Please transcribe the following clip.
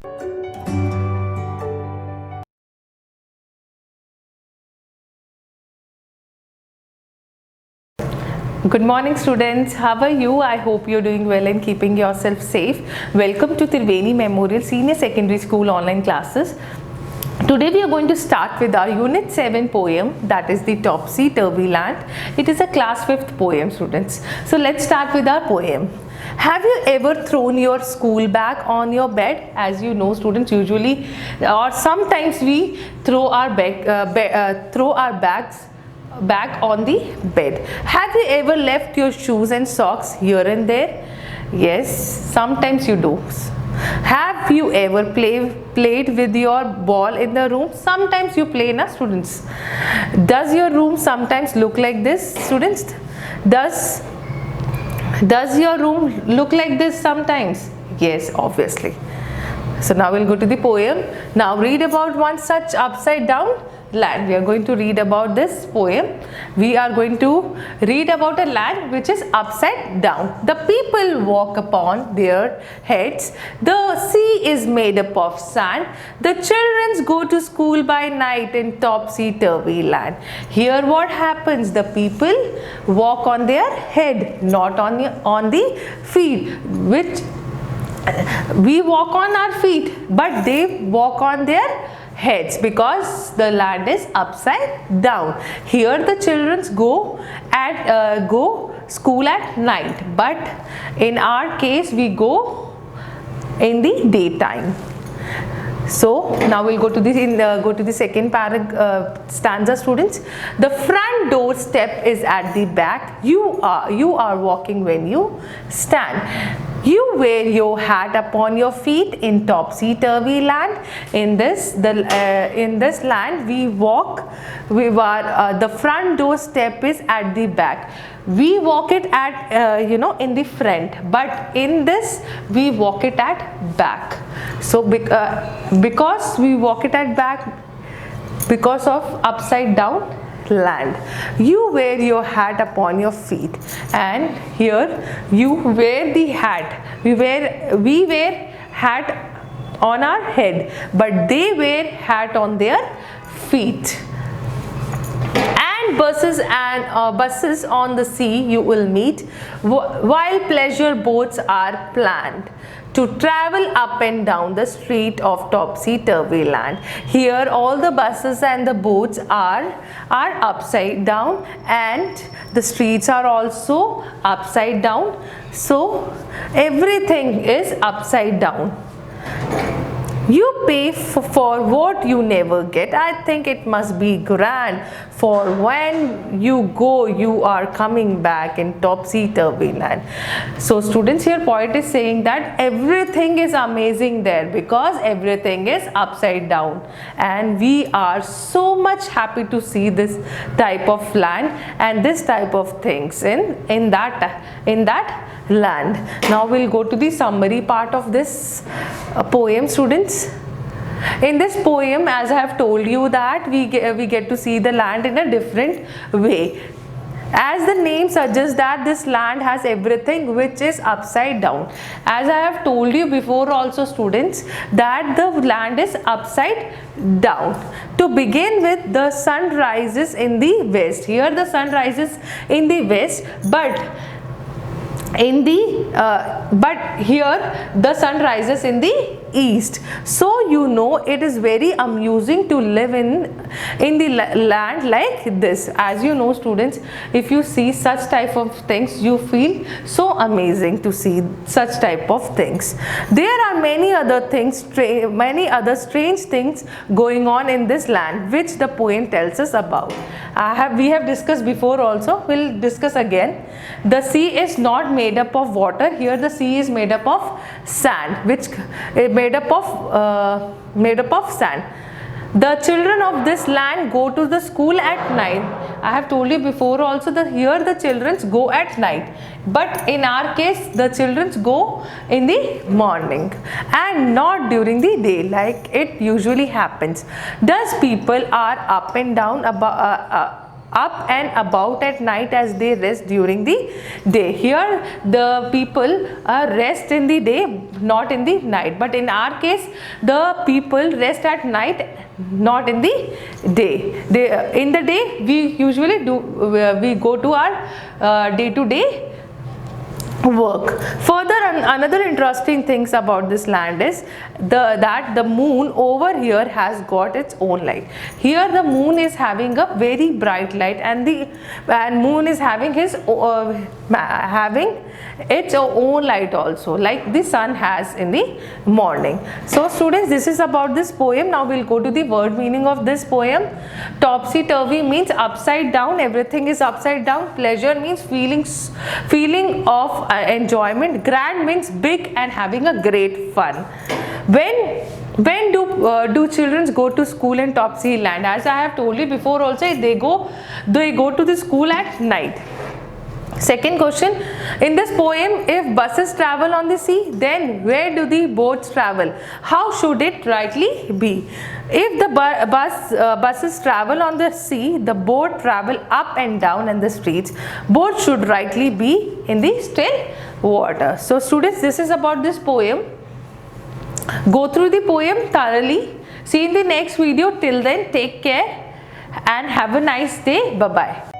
Good morning students, how are you? I hope you're doing well and keeping yourself safe. Welcome to Triveni Memorial Senior Secondary School online classes. Today we are going to start with our Unit 7 poem, that is the Topsy Turvy Land. It is a class 5th poem, students. So let's start with our poem. Have you ever thrown your school bag on your bed? As you know, students, usually or sometimes we throw our bags on the bed. Have you ever left your shoes and socks here and there? Yes, sometimes you do. Have you ever played with your ball in the room? Sometimes you play, na students. Does your room sometimes look like this, students? Does your room look like this sometimes? Yes, obviously. So now we'll go to the poem. Now read about one such upside down land. We are going to read about this poem. We are going to read about a land which is upside down. The people walk upon their heads. The sea is made up of sand. The children go to school by night in topsy-turvy land. Here what happens? The people walk on their head, not on the feet, which we walk on our feet, but they walk on their heads because the land is upside down. Here the children go school at night, but in our case we go in the daytime. So now we'll go to the second stanza, students. The front door step is at the back. You are walking when you stand. You wear your hat upon your feet in topsy-turvy land. In this land we walk. The front door step is at the back. We walk it at in the front, but in this we walk it at back. So because we walk it at back because of upside down land. You wear your hat upon your feet, and here you wear the hat. We wear hat on our head, but they wear hat on their feet. And buses on the sea you will meet, while pleasure boats are planned to travel up and down the street of topsy-turvy land. Here all the buses and the boats are upside down, and the streets are also upside down. So everything is upside down. You pay for what you never get. I think it must be grand, for when you go, you are coming back in topsy-turvy land. So students, here poet is saying that everything is amazing there because everything is upside down, and we are so much happy to see this type of land and this type of things in that land. Now we'll go to the summary part of this poem, students. In this poem, as I have told you, that we get to see the land in a different way. As the name suggests that this land has everything which is upside down. As I have told you before also, students, that the land is upside down. To begin with, the sun rises in the west. Here the sun rises in the west, but here the sun rises in the east. So you know it is very amusing to live in the land like this. As you know, students, if you see such type of things, you feel so amazing to see such type of things. There are many other strange things going on in this land, which the poem tells us about. We have discussed before also, we'll discuss again. The sea is not made up of water. Here the sea is made up of sand, which made up of sand. The children of this land go to the school at night. I have told you before also that here the children go at night, but in our case the children go in the morning and not during the day like it usually happens. Thus people are up and down up and about at night as they rest during the day. Here the people rest in the day, not in the night, but in our case the people rest at night, not in the day. In the day we usually we go to our day-to-day work. Further, another interesting things about this land is that the moon over here has got its own light. Here the moon is having a very bright light, and moon is having having its own light also, like the sun has in the morning. So students, this is about this poem. Now we'll go to the word meaning of this poem. Topsy-turvy means upside down, everything is upside down. Pleasure means feeling of enjoyment. Grand means big and having a great fun. When do children go to school in Topsy land? As I have told you before also, they go to the school at night. Second question, in this poem, if buses travel on the sea, then where do the boats travel? How should it rightly be? If the buses travel on the sea, the boat travel up and down in the streets. Boat should rightly be in the still water. So students, this is about this poem. Go through the poem thoroughly. See you in the next video. Till then, take care and have a nice day. Bye-bye.